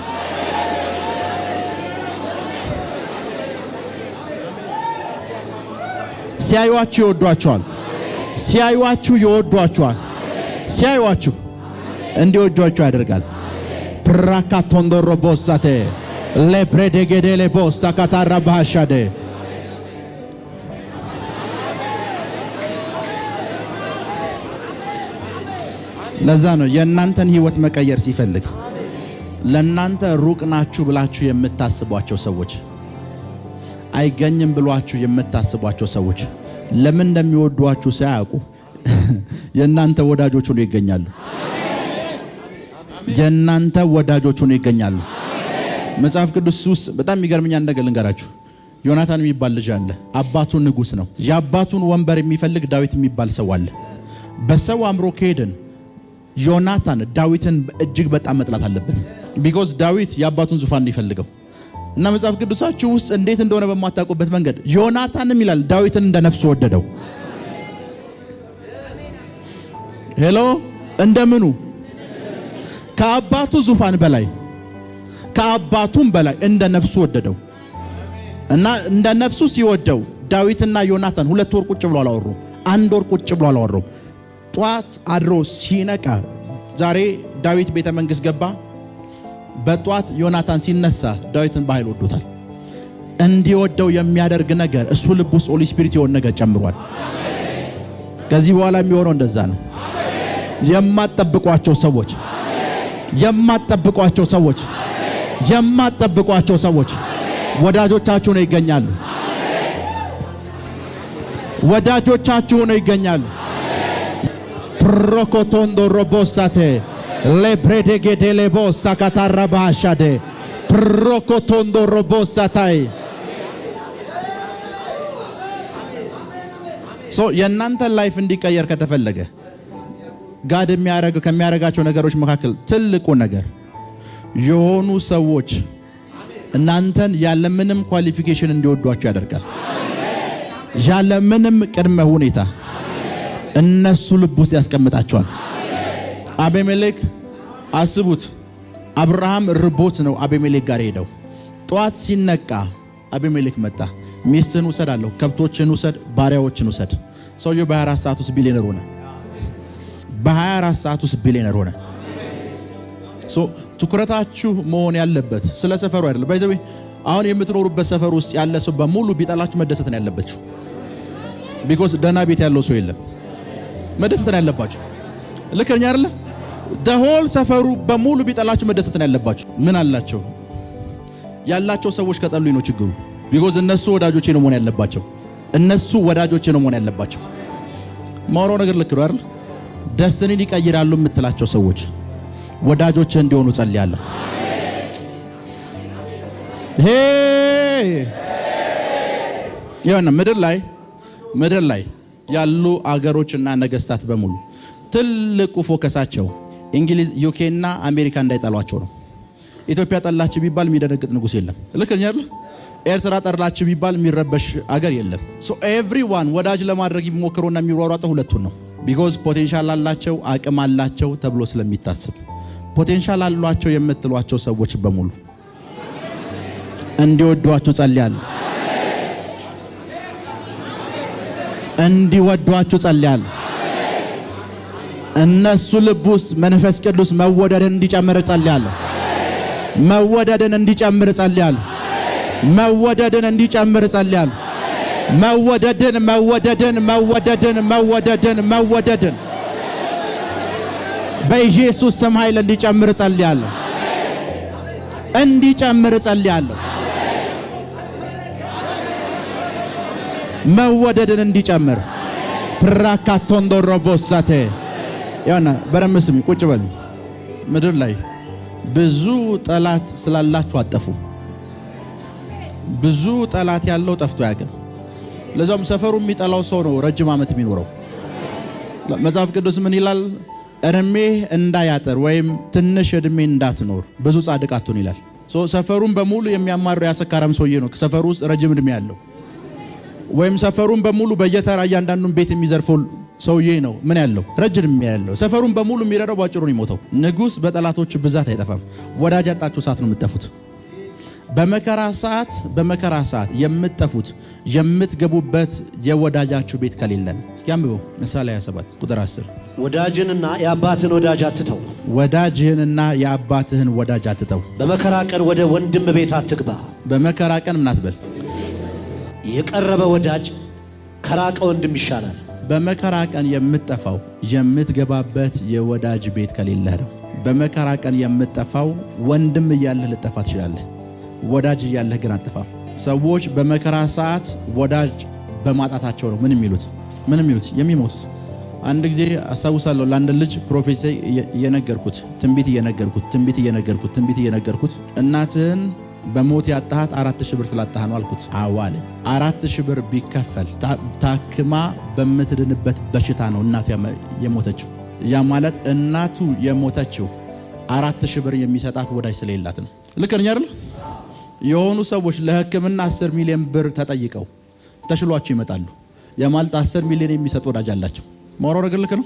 ሲያዩአችሁ እንዲወዷችሁ ያደርጋል። ፕራካቶንዶሮ ቦሳቴ ለፕሬደገደለ ቦሳ ካታራ ባሻደ ለዛ ነው የእናንተን ህይወት መቀየር ሲፈልግ ለእናንተ ሩቅ ናችሁ ብላችሁ የምታስቧቸው ሰዎች፣ አይገኝም ብሏችሁ የምታስቧቸው ሰዎች ለምን እንደሚወዷችሁ ሳያውቁ የእናንተ ወዳጆች ሆነው ይገኛሉ። መጽሐፍ ቅዱስ ውስጥ በጣም የሚገርመኝ ነገር ልንገራችሁ። ዮናታን የሚባል ልጅ አለ። አባቱ ንጉስ ነው። የአባቱን ወንበር የሚፈልግ ዳዊት የሚባል ሰው አለ። በሰው አምሮ ከሄድን ዮናታን ዳዊትን እጅግ በጣም መጥላት አለበት። ቢኮዝ ዳዊት የአባቱን ዙፋን እንዲፈልገው እና መጽሐፍ ቅዱሳችሁ ውስጥ እንዴት እንደሆነ በማታውቁበት መንገድ ዮናታንም ይላል ዳዊትን እንደ ነፍሱ ወደደው። ሄሎ እንደምኑ ከአባቱ ዙፋን በላይ ከአባቱም በላይ እንደ ነፍሱ ወደደው እና እንደ ነፍሱ ሲወደው ዳዊትና ዮናታን 2 ወር ቁጭ ብሎ አላወሩም። 1 ወር ቁጭ ብሎ አላወሩም። ጧት አድሮ ሲነቃ ዛሬ ዳዊት ቤተ መንግስት ገባ። በጧት ዮናታን ሲነሳ ዳዊትን በኃይል ወዶታል። እንዲወደው የሚያደርግ ነገር እሱ ልብ ውስጥ ሆሊ ስፒሪት የሆነ ነገር ጨምሯል። ከዚህ በኋላ የሚሆነው እንደዛ ነው። የማትጠብቋቸው ሰዎች የማትጠብቋቸው ሰዎች ወዳጆቻችሁ ነው ይገኛሉ። ወዳጆቻችሁ ነው ይገኛሉ። ፕሮኮቶንዶ ሮቦሳቴ ለብሬዴጌ ሌቦሳ ካታራባሻዴ ፕሮኮቶንዶ ሮቦሳታይ የእናንተ ላይፍ እንዲቀየር ከተፈለገ ጋድ ከሚያረጋቸው ነገሮች መካከል ትልቁ ነገር የሆኑ ሰዎች እናንተን ያለ ምንም ኳሊፊኬሽን እንዲወዷቸው ያደርጋል። ያለ ምንም ቅድመ ሁኔታ እነሱ ልብ ውስጥ ያስቀምጣቸዋል። አቤሜሌክ አስቡት፣ አብርሃም ርቦት ነው አቤሜሌክ ጋር ሄደው። ጧት ሲነቃ አቤሜሌክ መጣ። ሚስትን ውሰድ አለው፣ ከብቶችን ውሰድ፣ ባሪያዎችን ውሰድ። ሰውየው በ24 ሰዓት ውስጥ ቢሊየነር ሆነ። በ24 ሰዓት ውስጥ ቢሊየነር ሆነ። ትኩረታችሁ መሆን ያለበት ስለ ሰፈሩ አይደለም። ባይዘው አሁን የምትኖሩበት ሰፈር ውስጥ ያለ ሰው በሙሉ ቢጠላችሁ መደሰት ነው ያለባችሁ። ቢኮዝ ደህና ቤት ያለው ሰው የለም። መደሰት ነው ያለባችሁ። ልክ ነኝ አይደለ? ደሆል ሰፈሩ በሙሉ ቢጠላችሁ መደሰት ነው ያለባችሁ። ምን አላቸው? ያላቸው ሰዎች ከጠሉኝ ነው ችግሩ። ቢኮዝ እነሱ ወዳጆቼ ነው መሆን ያለባቸው። ማውራው ነገር ልክ ነው አይደል? ደስታን ይቀይራሉ የምትላቸው ሰዎች ወዳጆች እንዲሆኑ ጸልያለሁ። ይሄን ምድር ላይ ያሉ አገሮችና ነገስታት በሙሉ ትልቁ ፎከሳቸው እንግሊዝ፣ ዩኬ እና አሜሪካ እንዳይጠሏቸው ነው። ኢትዮጵያ ጠላች ቢባል የሚደነግጥ ንጉስ የለም። ልክ ነኝ አይደል? ኤርትራ ጠላች ቢባል የሚረበሽ አገር የለም። ኤቭሪዋን ወዳጅ ለማድረግ የሚሞክሩና የሚሯሯጠው ሁለቱን ነው። ቢኮዝ ፖቴንሻል አላቸው፣ አቅም አላቸው ተብሎ ስለሚታሰብ ፖቴንሻል አሏቸው የምትሏቸው ሰዎች በሙሉ እንዲወዷችሁ ጸልያለሁ። እነሱ ልብ ውስጥ መንፈስ ቅዱስ መወደድን እንዲጨምር ጸልያለሁ። መወደድን በኢየሱስ ስም ኃይል እንዲጨምር ጸልያለሁ። መወደድን እንዲጨምር ፕራካቶንዶ ሮቦሳቴ ያና በረምስም ቁጭ በል። ምድር ላይ ብዙ ጠላት ስላላችሁ አጠፉ። ብዙ ጠላት ያለው ጠፍቶ ያገም። ለዛም ሰፈሩ የሚጠላው ሰው ነው ረጅም ዓመት የሚኖረው። መጽሐፍ ቅዱስ ምን ይላል? እድሜ እንዳያጠር ወይም ትንሽ እድሜ እንዳትኖር ብዙ ጻድቅ አትሁን ይላል። ሰፈሩን በሙሉ የሚያማርር ያሰካራም ሰውዬ ነው ሰፈሩ ውስጥ ረጅም እድሜ ያለው። ወይም ሰፈሩን በሙሉ በየተራ እያንዳንዱን ቤት የሚዘርፈው ሰውዬ ነው ምን ያለው ረጅም እድሜ ያለው። ሰፈሩን በሙሉ የሚረዳው ባጭሩ ነው የሚሞተው። ንጉስ በጠላቶች ብዛት አይጠፋም። ወዳጅ ያጣችሁ ሰዓት ነው የምትጠፉት። በመከራ ሰዓት የምትጠፉት የምትገቡበት የወዳጃችሁ ቤት ከሌለ ነው። እስኪ አንብበው ምሳሌ 27 ቁጥር 10 ወዳጅህንና የአባትህን ወዳጅ አትተው። በመከራ ቀን ወደ ወንድም ቤት አትግባ። በመከራ ቀን ምን አትበል። የቀረበ ወዳጅ ከራቀ ወንድም ይሻላል። በመከራ ቀን የምትጠፋው የምትገባበት የወዳጅ ቤት ከሌለ ነው። በመከራ ቀን የምትጠፋው ወንድም እያለህ ልጠፋ ትችላለህ። ወዳጅ እያለህ ግን አትጠፋም። ሰዎች በመከራ ሰዓት ወዳጅ በማጣታቸው ነው ምን የሚሉት የሚሞቱት። አንድ ጊዜ አስታውሳለሁ ለአንድ ልጅ ፕሮፌሰር እየነገርኩት ትንቢት እየነገርኩት እናትህን በሞት ያጣሃት 4000 ብር ስላጣህ ነው አልኩት። አዋለኝ 4000 ብር ቢከፈል ታክማ በምትድንበት በሽታ ነው እናቱ የሞተችው። ያ ማለት እናቱ የሞተችው 4000 ብር የሚሰጣት ወዳጅ ስለሌላት ነው። ልክ ነኝ አይደል? የሆኑ ሰዎች ለሕክምና 10 ሚሊዮን ብር ተጠይቀው ተሽሏቸው ይመጣሉ። የማልጣ 10 ሚሊዮን የሚሰጥ ወዳጅ አላቸው። ማውራው ነገር ልክ ነው።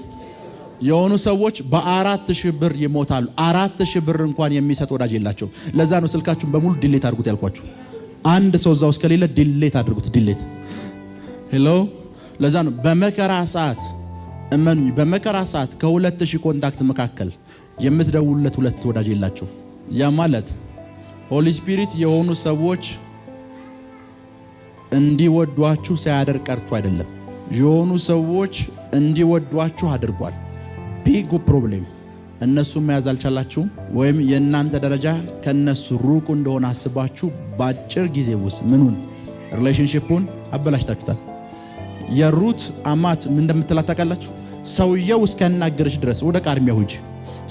የሆኑ ሰዎች በ4000 ብር ይሞታሉ። 4000 ብር እንኳን የሚሰጥ ወዳጅ የላቸው። ለዛ ነው ስልካችሁን በሙሉ ዲሌት አድርጉት ያልኳችሁ። አንድ ሰው እዛው እስከሌለ ዲሌት አድርጉት። ሄሎ። ለዛ ነው በመከራ ሰዓት እመኑኝ፣ በመከራ ሰዓት ከ2000 ኮንታክት መካከል የምትደውሉለት 2 ወዳጅ የላቸው። ያ ማለት ሆሊ ስፒሪት የሆኑ ሰዎች እንዲወዷችሁ ሳያደርግ ቀርቶ አይደለም። የሆኑ ሰዎች እንዲወዷችሁ አድርጓል። ቢግ ፕሮብሌም እነሱ መያዝ አልቻላችሁም፣ ወይም የእናንተ ደረጃ ከነሱ ሩቅ እንደሆነ አስባችሁ በአጭር ጊዜ ውስጥ ሪሌሽንሺፑን አበላሽታችሁታል። የሩት አማት ምን እንደምትላት ታውቃላችሁ? ሰውየው እስኪያናገርሽ ድረስ ወደ ቃርሚያው ሂጂ፣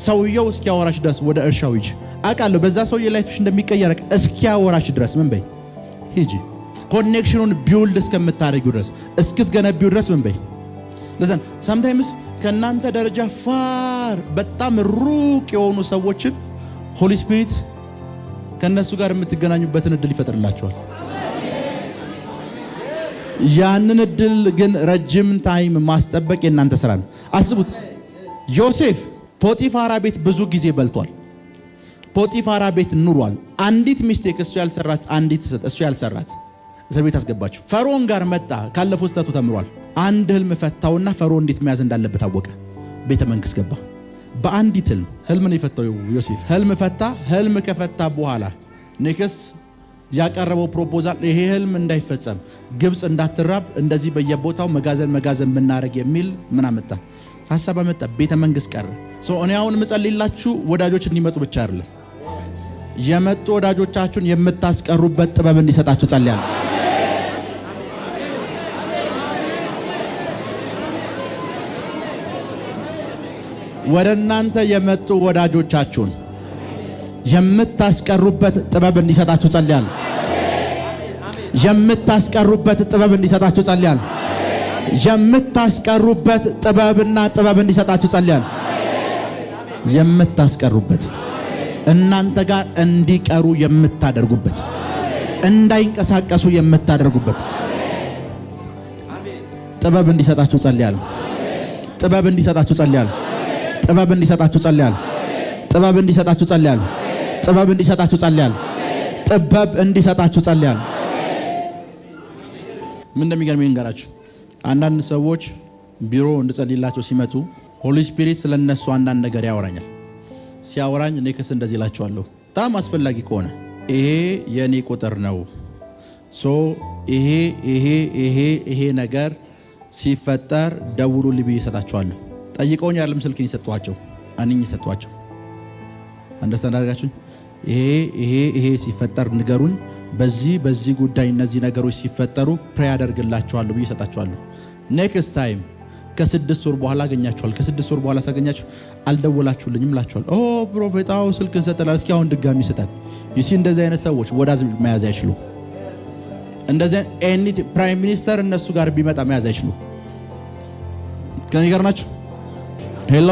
ሰውየው እስኪያወራሽ ድረስ ወደ እርሻው ሂጂ። አውቃለሁ በዛ ሰውዬ ላይፍሽ እንደሚቀየር እስኪያወራሽ ድረስ ምን በይ ሂጂ። ኮኔክሽኑን ቢውልድ እስከምታደርጊው ድረስ እስክትገነቢው ድረስ ምን በይ። ለዛን ሳምታይምስ ከእናንተ ደረጃ ፋር በጣም ሩቅ የሆኑ ሰዎችን ሆሊ ስፒሪት ከነሱ ጋር የምትገናኙበትን እድል ይፈጥርላቸዋል። ያንን እድል ግን ረጅም ታይም ማስጠበቅ የእናንተ ስራ ነው። አስቡት፣ ዮሴፍ ፖቲፋራ ቤት ብዙ ጊዜ በልቷል። ፖቲፋራ ቤት ኑሯል። አንዲት ሚስቴክ እሱ ያልሰራት እሱ ያልሰራት እስር ቤት አስገባችሁ። ፈርዖን ጋር መጣ። ካለፈው ስህተቱ ተምሯል። አንድ ህልም ፈታውና ፈርዖን እንዴት መያዝ እንዳለበት አወቀ። ቤተ መንግስት ገባ። በአንዲት ህልም ነው የፈታው ዮሴፍ። ህልም ፈታ። ህልም ከፈታ በኋላ ኔክስ ያቀረበው ፕሮፖዛል ይሄ ህልም እንዳይፈጸም ግብጽ እንዳትራብ እንደዚህ በየቦታው መጋዘን ብናረግ የሚል ምን አመጣ? ሐሳብ አመጣ። ቤተ መንግስት ቀረ። እኔ አሁን ምጸልይላችሁ ወዳጆች እንዲመጡ ብቻ አይደለም፣ የመጡ ወዳጆቻችሁን የምታስቀሩበት ጥበብ እንዲሰጣችሁ ጸልያለሁ። ወደ እናንተ የመጡ ወዳጆቻችሁን የምታስቀሩበት ጥበብ እንዲሰጣችሁ ጸልያለሁ። የምታስቀሩበት ጥበብ እንዲሰጣችሁ ጸልያለሁ። የምታስቀሩበት ጥበብ እንዲሰጣችሁ ጸልያለሁ። የምታስቀሩበት እናንተ ጋር እንዲቀሩ የምታደርጉበት እንዳይንቀሳቀሱ የምታደርጉበት ጥበብ እንዲሰጣችሁ ጸልያለሁ። ጥበብ እንዲሰጣችሁ ጸልያለሁ። ጥበብ እንዲሰጣችሁ ጸልያለሁ። ጥበብ እንዲሰጣችሁ ጸልያለሁ። ጥበብ እንዲሰጣችሁ ጸልያለሁ። ጥበብ እንዲሰጣችሁ ጸልያለሁ። ምን እንደሚገርመኝ እንገራችሁ። አንዳንድ ሰዎች ቢሮ እንድጸልይላቸው ሲመጡ ሆሊ ስፒሪት ስለነሱ አንዳንድ ነገር ያወራኛል። ሲያወራኝ ኔክስ እንደዚህ እላቸዋለሁ። በጣም አስፈላጊ ከሆነ ይሄ የኔ ቁጥር ነው፣ ይሄ ነገር ሲፈጠር ደውሉ ልብይ ይሰጣቸዋለሁ። ጠይቀውኝ ያለም ስልክን ይሰጧቸው አንኝ ይሰጧቸው። አንደርስታንድ አድርጋችሁ ይሄ ሲፈጠር ንገሩኝ፣ በዚህ ጉዳይ እነዚህ ነገሮች ሲፈጠሩ ፕሬ አደርግላችኋለሁ ብዬ ይሰጣችኋለሁ። ኔክስት ታይም ከ6 ወር በኋላ አገኛችኋል። ከ6 ወር በኋላ ሳገኛችሁ አልደወላችሁልኝም እላችኋለሁ። ፕሮፌታው ስልክን ሰጠናል፣ እስኪ አሁን ድጋሚ ይሰጣል። ይሲ እንደዚህ አይነት ሰዎች ወዳጅ መያዝ አይችሉ። እንደዚህ ኤኒት ፕራይም ሚኒስተር እነሱ ጋር ቢመጣ መያዝ አይችሉ። ከኔ ጋር ናችሁ? ሄሎ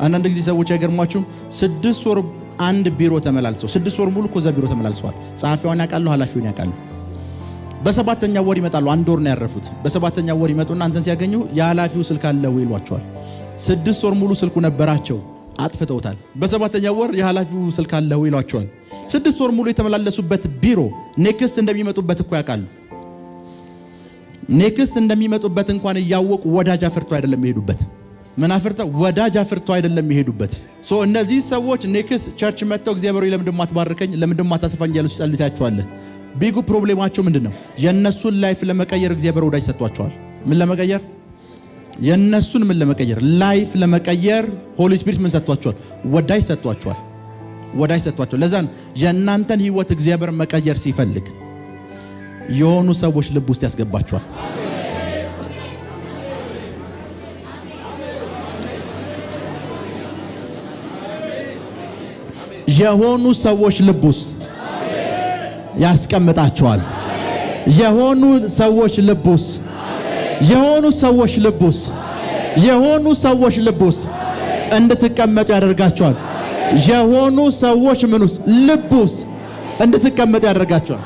አንዳንድ ጊዜ ሰዎች አይገርሟችሁም? 6 ወር አንድ ቢሮ ተመላልሰው 6 ወር ሙሉ እኮ እዛ ቢሮ ተመላልሰዋል። ጸሐፊውን ያውቃሉ፣ ኃላፊውን ያውቃሉ። በሰባተኛ ወር ይመጣሉ። 1 ወር ነው ያረፉት። በሰባተኛ ወር ይመጡና አንተን ሲያገኙ የኃላፊው ስልክ አለው ይሏቸዋል። 6 ወር ሙሉ ስልኩ ነበራቸው፣ አጥፍተውታል። በሰባተኛ ወር የኃላፊው ስልክ አለው ይሏቸዋል። 6 ወር ሙሉ የተመላለሱበት ቢሮ ኔክስት እንደሚመጡበት እኮ ያውቃሉ። ኔክስት እንደሚመጡበት እንኳን እያወቁ ወዳጅ አፍርተው አይደለም የሚሄዱበት። ምን አፍርተው? ወዳጅ አፍርተው አይደለም የሚሄዱበት። እነዚህ ሰዎች ኔክስት ቸርች መጥተው እግዚአብሔር ለምንድን ማትባርከኝ ለምንድን ማታሰፋኝ ያሉ ጸልይታቸዋል። ቢጉ ፕሮብሌማቸው ምንድነው? የነሱን ላይፍ ለመቀየር እግዚአብሔር ወዳጅ ሰጥቷቸዋል። ምን ለመቀየር? የነሱን ምን ለመቀየር? ላይፍ ለመቀየር ሆሊ ስፒሪት ምን ሰጥቷቸዋል? ወዳጅ ሰጥቷቸዋል። ወዳጅ ሰጥቷቸዋል። ለዛን የእናንተን ህይወት እግዚአብሔር መቀየር ሲፈልግ የሆኑ ሰዎች ልብ ውስጥ ያስገባቸዋል። የሆኑ ሰዎች ልብ ውስጥ ያስቀምጣቸዋል። የሆኑ ሰዎች ልብ ውስጥ የሆኑ ሰዎች ልብ ውስጥ እንድትቀመጡ ያደርጋቸዋል። የሆኑ ሰዎች ምን ውስጥ? ልብ ውስጥ እንድትቀመጡ ያደርጋቸዋል።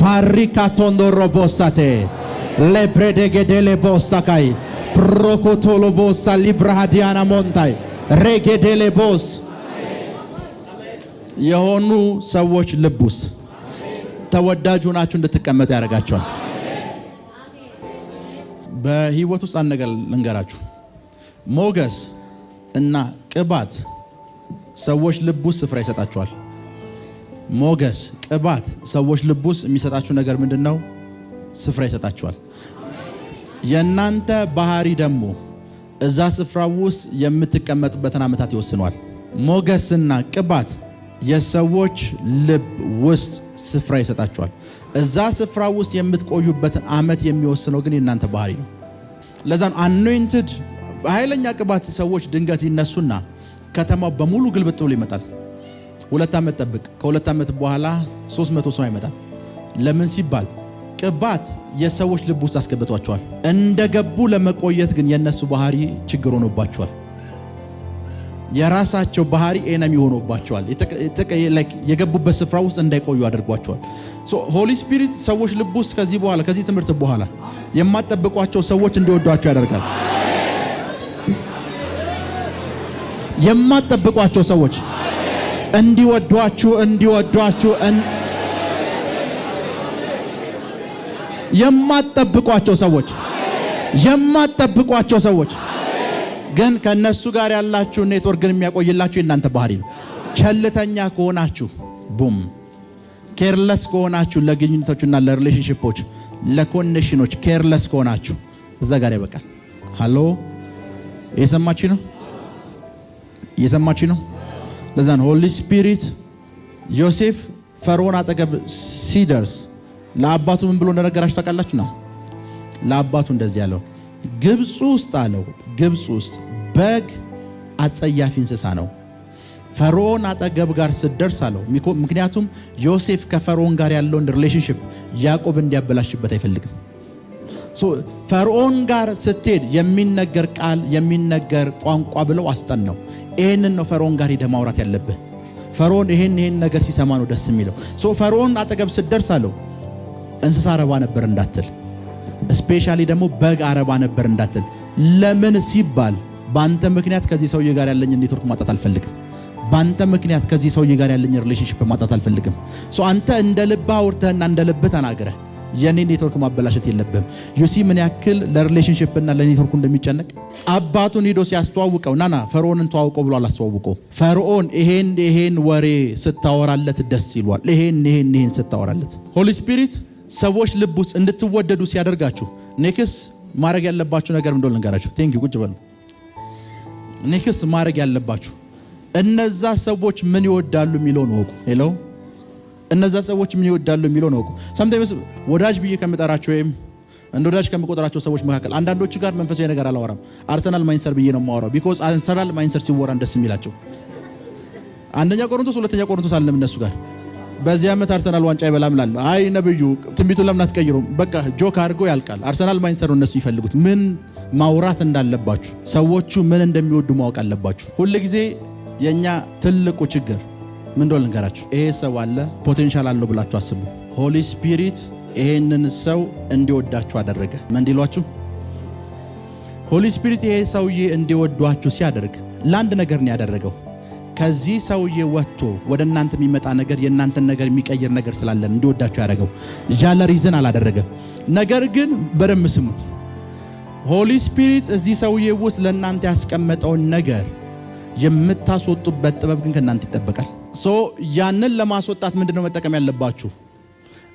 ፓሪካቶንዶሮ ቦሳቴ ለብሬደገደለ ቦሳካይ ፕሮኮቶሎ ቦሳ ሊብራሃዲያና ሞንታይ ሬጌደለ ቦስ የሆኑ ሰዎች ልብ ውስጥ ተወዳጁ ናችሁ እንድትቀመጡ ያደርጋቸዋል። በህይወት ውስጥ አንድ ነገር ልንገራችሁ። ሞገስ እና ቅባት ሰዎች ልብ ውስጥ ስፍራ ይሰጣቸዋል። ሞገስ፣ ቅባት ሰዎች ልብ ውስጥ የሚሰጣችሁ ነገር ምንድነው? ስፍራ ይሰጣችኋል። የእናንተ ባህሪ ደግሞ እዛ ስፍራ ውስጥ የምትቀመጡበትን ዓመታት ይወስነዋል። ሞገስና ቅባት የሰዎች ልብ ውስጥ ስፍራ ይሰጣችኋል። እዛ ስፍራ ውስጥ የምትቆዩበትን ዓመት የሚወስነው ግን የእናንተ ባህሪ ነው። ለዛን አኖይንትድ ኃይለኛ ቅባት ሰዎች ድንገት ይነሱና ከተማው በሙሉ ግልብጥ ብሎ ይመጣል። 2 ዓመት ጠብቅ፣ ከ2 ዓመት በኋላ 300 ሰው ይመጣል። ለምን ሲባል ቅባት የሰዎች ልብ ውስጥ አስገብቷቸዋል። እንደገቡ ለመቆየት ግን የነሱ ባህሪ ችግር ሆኖባቸዋል። የራሳቸው ባህሪ ኤነሚ ሆኖባቸዋል። የገቡበት ስፍራ ውስጥ እንዳይቆዩ አድርጓቸዋል። ሆሊ ስፒሪት ሰዎች ልብ ውስጥ ከዚህ በኋላ ከዚህ ትምህርት በኋላ የማትጠብቋቸው ሰዎች እንዲወዷቸው ያደርጋል። የማትጠብቋቸው ሰዎች እንዲወዷችሁ የማትጠብቋቸው ሰዎች ግን ከነሱ ጋር ያላችሁ ኔትወርክ ግን የሚያቆይላችሁ የእናንተ ባህሪ ነው። ቸልተኛ ከሆናችሁ ቡም፣ ኬርለስ ከሆናችሁ ለግንኙነቶችና ለሪሌሽንሺፖች ለኮኔክሽኖች ኬርለስ ከሆናችሁ እዛ ጋር ይበቃል። ሃሎ እየሰማችሁ ነው? ለዛን ሆሊ ስፒሪት ዮሴፍ ፈርዖን አጠገብ ሲደርስ ለአባቱ ምን ብሎ እንደነገራችሁ ታውቃላችሁ? ነው ለአባቱ እንደዚህ ያለው ግብፅ ውስጥ በግ አጸያፊ እንስሳ ነው። ፈርዖን አጠገብ ጋር ስትደርስ አለው። ምክንያቱም ዮሴፍ ከፈርዖን ጋር ያለውን ሪሌሽንሺፕ ያዕቆብ እንዲያበላሽበት አይፈልግም። ፈርዖን ጋር ስትሄድ የሚነገር ቃል የሚነገር ቋንቋ ብለው አስጠናው። ይሄንን ነው ፈርዖን ጋር ሄደ ማውራት ያለብህ። ፈርዖን ይሄን ነገር ሲሰማ ነው ደስ የሚለው። ፈርዖን አጠገብ ስትደርስ አለው እንስሳ አረባ ነበር እንዳትል፣ ስፔሻሊ ደግሞ በግ አረባ ነበር እንዳትል። ለምን ሲባል በአንተ ምክንያት ከዚህ ሰውዬ ጋር ያለኝ ኔትወርክ ማጣት አልፈልግም። በአንተ ምክንያት ከዚህ ሰውዬ ጋር ያለኝ ሪሌሽንሺፕ ማጣት አልፈልግም። አንተ እንደ ልብህ አውርተህና እንደ ልብህ ተናግረህ የኔ ኔትወርክ ማበላሸት የለብህም። ዩሲ ምን ያክል ለሪሌሽንሺፕ እና ለኔትወርኩ እንደሚጨነቅ አባቱን ሄዶ ሲያስተዋውቀው ናና ፈርዖንን ተዋውቀው ብሎ አላስተዋውቀው። ፈርዖን ይሄን ወሬ ስታወራለት ደስ ይሏል። ይሄን ስታወራለት ሆሊ ስፒሪት ሰዎች ልብ ውስጥ እንድትወደዱ ሲያደርጋችሁ ኔክስ ማድረግ ያለባችሁ ነገር እንደሆነ ልንገራችሁ። ቴንክ ዩ ቁጭ በሉ። ኔክስ ማድረግ ያለባችሁ እነዛ ሰዎች ምን ይወዳሉ የሚለውን ወቁ። ሄሎ እነዛ ሰዎች ምን ይወዳሉ የሚለውን ወቁ። ሰምታይምስ ወዳጅ ብዬ ከምጠራቸው ወይም እንደ ወዳጅ ከምቆጥራቸው ሰዎች መካከል አንዳንዶቹ ጋር መንፈሳዊ ነገር አላወራም። አርሰናል ማይንሰር ብዬ ነው የማወራው። ቢኮዝ አርሰናል ማይንሰር ሲወራን ደስ የሚላቸው አንደኛ ቆሮንቶስ ሁለተኛ ቆሮንቶስ አለም እነሱ ጋር በዚህ ዓመት አርሰናል ዋንጫ ይበላም ላል አይ ነብዩ ትንቢቱን ለምን አትቀይሩም? በቃ ጆክ አድርጎ ያልቃል። አርሰናል ማይንሰር ነው እነሱ ይፈልጉት። ምን ማውራት እንዳለባችሁ ሰዎቹ ምን እንደሚወዱ ማወቅ አለባችሁ። ሁሉ ጊዜ የኛ ትልቁ ችግር ምን እንደሆነ ልንገራችሁ። ይሄ ሰው አለ ፖቴንሻል አለው ብላችሁ አስቡ። ሆሊ ስፒሪት ይሄንን ሰው እንዲወዳችሁ አደረገ። ምን እንዲሏችሁ? ሆሊ ስፒሪት ይሄ ሰውዬ እንዲወዷችሁ ሲያደርግ ለአንድ ነገር ነው ያደረገው። ከዚህ ሰውዬ ወጥቶ ወደ እናንተ የሚመጣ ነገር የእናንተን ነገር የሚቀይር ነገር ስላለን እንዲወዳችሁ ያደረገው ያለ ሪዝን አላደረገም። ነገር ግን በደም ስሙ። ሆሊ ስፒሪት እዚህ ሰውዬ ውስጥ ለእናንተ ያስቀመጠውን ነገር የምታስወጡበት ጥበብ ግን ከእናንተ ይጠበቃል። ያንን ለማስወጣት ምንድነው መጠቀም ያለባችሁ?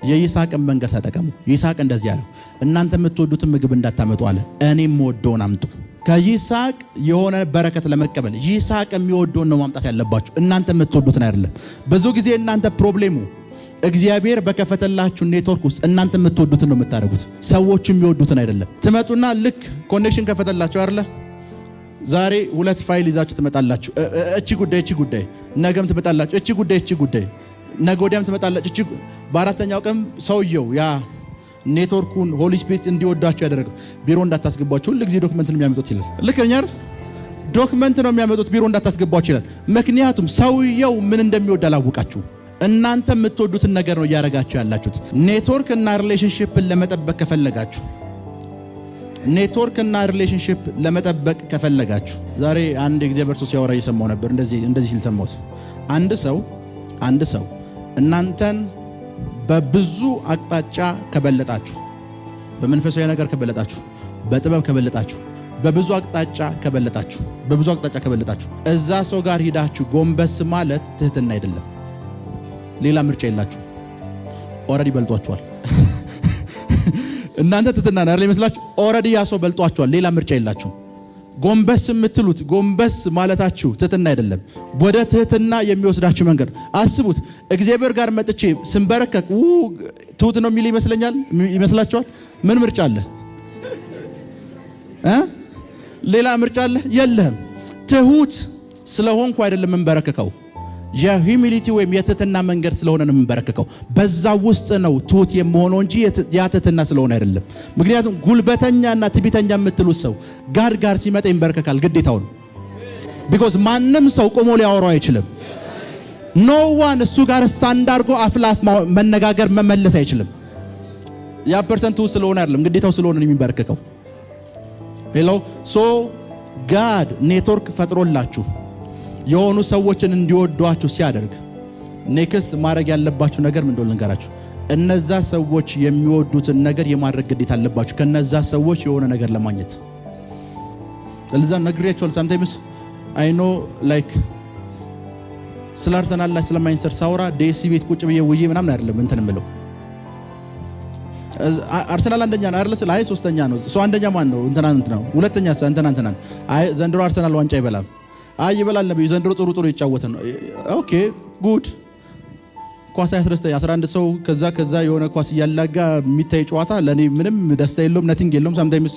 የይስሐቅን መንገድ ተጠቀሙ። ይስሐቅ እንደዚህ ያለው እናንተ የምትወዱትን ምግብ እንዳታመጡ አለ፣ እኔም የምወደውን አምጡ። ከይስሐቅ የሆነ በረከት ለመቀበል ይስሐቅ የሚወደውን ነው ማምጣት ያለባችሁ፣ እናንተ የምትወዱትን አይደለም። ብዙ ጊዜ እናንተ ፕሮብሌሙ እግዚአብሔር በከፈተላችሁ ኔትወርክ ውስጥ እናንተ የምትወዱትን ነው የምታደርጉት፣ ሰዎቹ የሚወዱትን አይደለም። ትመጡና ልክ ኮኔክሽን ከፈተላችሁ አይደለ? ዛሬ 2 ፋይል ይዛችሁ ትመጣላችሁ። እቺ ጉዳይ ነገም ትመጣላችሁ። እቺ ጉዳይ ነገ ወዲያም ትመጣላችሁ። በአራተኛው ቀን ሰውየው ያ ኔትወርኩን ሆሊ ስፒሪት እንዲወዳችሁ ያደረገው ቢሮ እንዳታስገባችሁ ሁሉ ጊዜ ዶክመንት ነው የሚያመጡት ይላል። ልክ ነኝ አይደል? ዶክመንት ነው የሚያመጡት ቢሮ እንዳታስገባችሁ ይላል። ምክንያቱም ሰውየው ምን እንደሚወድ አላወቃችሁ። እናንተ የምትወዱትን ነገር ነው እያደረጋችሁ ያላችሁት። ኔትወርክ እና ሪሌሽንሺፕን ለመጠበቅ ከፈለጋችሁ ዛሬ አንድ እግዚአብሔር ሰው ሲያወራ እየሰማው ነበር። እንደዚህ ሲል ሰማሁት። አንድ ሰው እናንተን በብዙ አቅጣጫ ከበለጣችሁ፣ በመንፈሳዊ ነገር ከበለጣችሁ፣ በጥበብ ከበለጣችሁ፣ በብዙ አቅጣጫ ከበለጣችሁ እዛ ሰው ጋር ሂዳችሁ ጎንበስ ማለት ትህትና አይደለም። ሌላ ምርጫ የላችሁ። ኦልሬዲ በልጧችኋል። እናንተ ትትና አይደል ይመስላችሁ? ኦሬዲ ያ ሰው በልጧችኋል። ሌላ ምርጫ የላችሁም። ጎንበስ የምትሉት ጎንበስ ማለታችሁ ትህትና አይደለም፣ ወደ ትህትና የሚወስዳችሁ መንገድ አስቡት። እግዚአብሔር ጋር መጥቼ ስንበረከክ ትሁት ነው የሚል ይመስላችኋል? ምን ምርጫ አለ? ሌላ ምርጫ አለ? የለህም። ትሁት ስለሆንኩ አይደለም መንበረከከው፣ የሂዩሚሊቲ ወይም የትህትና መንገድ ስለሆነ ነው መንበረከከው። በዛ ውስጥ ነው ትሁት የምሆነው እንጂ ያ ትህትና ስለሆነ አይደለም። ምክንያቱም ጉልበተኛና ትዕቢተኛ የምትሉት ሰው ጋር ሲመጣ ይንበረከካል፣ ግዴታው ነው። ቢኮዝ ማንም ሰው ቆሞ ሊያወራው አይችልም። ኖ ዋን እሱ ጋር ስታንድ አድርጎ አፍላፍ መነጋገር መመለስ አይችልም። ያ ፐርሰንቱ ስለሆነ አይደለም፣ ግዴታው ስለሆነ ነው የሚንበረከከው። ሄሎ ሶ ጋድ ኔትወርክ ፈጥሮላችሁ የሆኑ ሰዎችን እንዲወዷችሁ ሲያደርግ ኔክስት ማድረግ ያለባችሁ ነገር ምን እንደሆነ ልንገራችሁ። እነዛ ሰዎች የሚወዱትን ነገር የማድረግ ግዴታ አለባችሁ፣ ከነዛ ሰዎች የሆነ ነገር ለማግኘት። ለዛ ነግሬያችኋል። ሳምታይምስ አይ ኖ ላይክ ስለ አርሰናል ላይ ስለማይንሰር ሳውራ ዴሲ ቤት ቁጭ ብዬ ውዬ ምናምን አይደለም እንትን እምለው። አርሰናል አንደኛ ነው አይደል? አይ ሶስተኛ ነው። እሱ አንደኛ ማን ነው? እንትና ነው። ሁለተኛ እንትና አይ ዘንድሮ አርሰናል ዋንጫ ይበላል። አይ ይበላል ነብዩ ዘንድሮ ጥሩ ይጫወተ ነው። ኦኬ ጉድ። ኳስ ያስረስተኝ 11 ሰው ከዛ የሆነ ኳስ እያላጋ የሚታይ ጨዋታ ለኔ ምንም ደስታ የለውም፣ ነቲንግ የለውም። ሳምታይምስ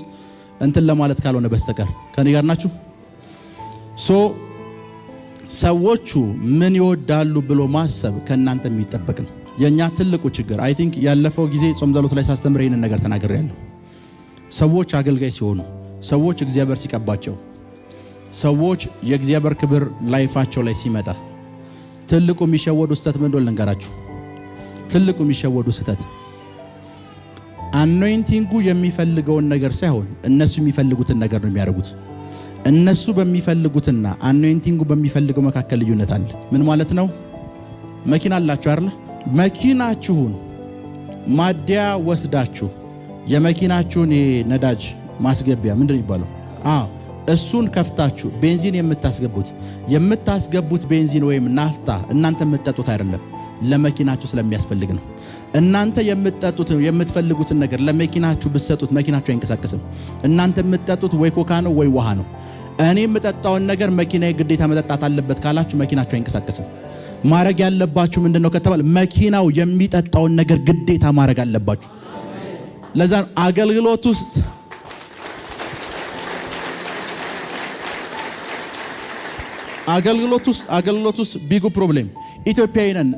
እንትን ለማለት ካልሆነ በስተቀር ከኔ ጋር ናችሁ። ሶ ሰዎቹ ምን ይወዳሉ ብሎ ማሰብ ከእናንተ የሚጠበቅ ነው። የኛ ትልቁ ችግር አይ ቲንክ ያለፈው ጊዜ ጾም ጸሎት ላይ ሳስተምር ይሄንን ነገር ተናግሬያለሁ። ሰዎች አገልጋይ ሲሆኑ፣ ሰዎች እግዚአብሔር ሲቀባቸው፣ ሰዎች የእግዚአብሔር ክብር ላይፋቸው ላይ ሲመጣ ትልቁ የሚሸወዱ ስህተት ምን እንደሆነ ልንገራችሁ። ትልቁ የሚሸወዱ ስህተት አኖይንቲንጉ የሚፈልገውን ነገር ሳይሆን እነሱ የሚፈልጉትን ነገር ነው የሚያደርጉት። እነሱ በሚፈልጉትና አኖይንቲንጉ በሚፈልገው መካከል ልዩነት አለ። ምን ማለት ነው? መኪና አላችሁ አይደል? መኪናችሁን ማደያ ወስዳችሁ የመኪናችሁን ነዳጅ ማስገቢያ ምንድን ነው ይባለው? እሱን ከፍታችሁ ቤንዚን የምታስገቡት ቤንዚን ወይም ናፍጣ እናንተ የምትጠጡት አይደለም፣ ለመኪናችሁ ስለሚያስፈልግ ነው። እናንተ የምትፈልጉትን ነገር ለመኪናችሁ ብትሰጡት መኪናችሁ አይንቀሳቀስም። እናንተ የምትጠጡት ወይ ኮካ ነው ወይ ውሃ ነው። እኔ የምጠጣውን ነገር መኪናዬ ግዴታ መጠጣት አለበት ካላችሁ መኪናችሁ አይንቀሳቀስም። ማድረግ ያለባችሁ ምንድነው ከተባለ መኪናው የሚጠጣውን ነገር ግዴታ ማድረግ አለባችሁ። ለዛ አገልግሎት ውስጥ ቢጉ ፕሮብሌም ኢትዮጵያዊ ነን፣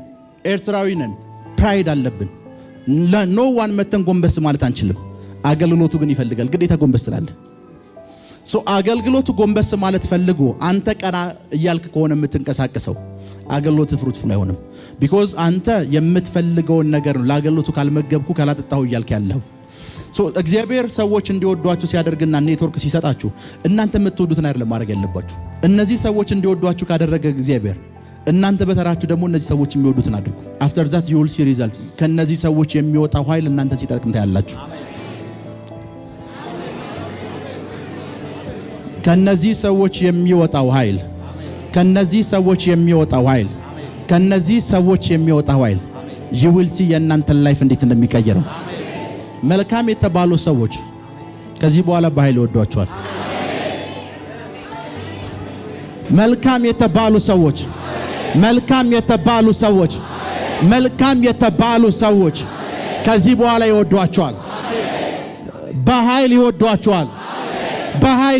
ኤርትራዊ ነን፣ ፕራይድ አለብን። ኖ ዋን መተን ጎንበስ ማለት አንችልም። አገልግሎቱ ግን ይፈልጋል፣ ግዴታ ጎንበስ ትላለህ። ሶ አገልግሎቱ ጎንበስ ማለት ፈልጎ አንተ ቀና እያልክ ከሆነ የምትንቀሳቀሰው አገልግሎት ፍሩትፉል አይሆንም። ቢኮዝ አንተ የምትፈልገውን ነገር ነው ለአገልግሎቱ ካልመገብኩ ካላጠጣሁ እያልክ ያለው። ሶ እግዚአብሔር ሰዎች እንዲወዷችሁ ሲያደርግና ኔትወርክ ሲሰጣችሁ እናንተ የምትወዱትን አይደለም ማድረግ ያለባችሁ። እነዚህ ሰዎች እንዲወዷችሁ ካደረገ እግዚአብሔር እናንተ በተራችሁ ደግሞ እነዚህ ሰዎች የሚወዱትን አድርጉ። አፍተር ዛት ዩ ዊል ሲ ሪዛልት። ከነዚህ ሰዎች የሚወጣው ኃይል እናንተ ሲጠቅም ታያላችሁ። ከነዚህ ሰዎች የሚወጣው ኃይል you will see የእናንተን ላይፍ እንዴት እንደሚቀየረው። መልካም የተባሉ ሰዎች ከዚህ በኋላ በኃይል ይወዷቸዋል። መልካም የተባሉ ሰዎች ከዚህ በኋላ ይወዷቸዋል። በኃይል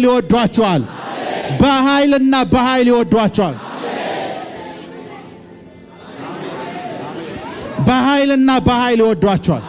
ይወዷቸዋል። በኃይልና በኃይል ይወዷቸዋል። በኃይልና በኃይል ይወዷቸዋል።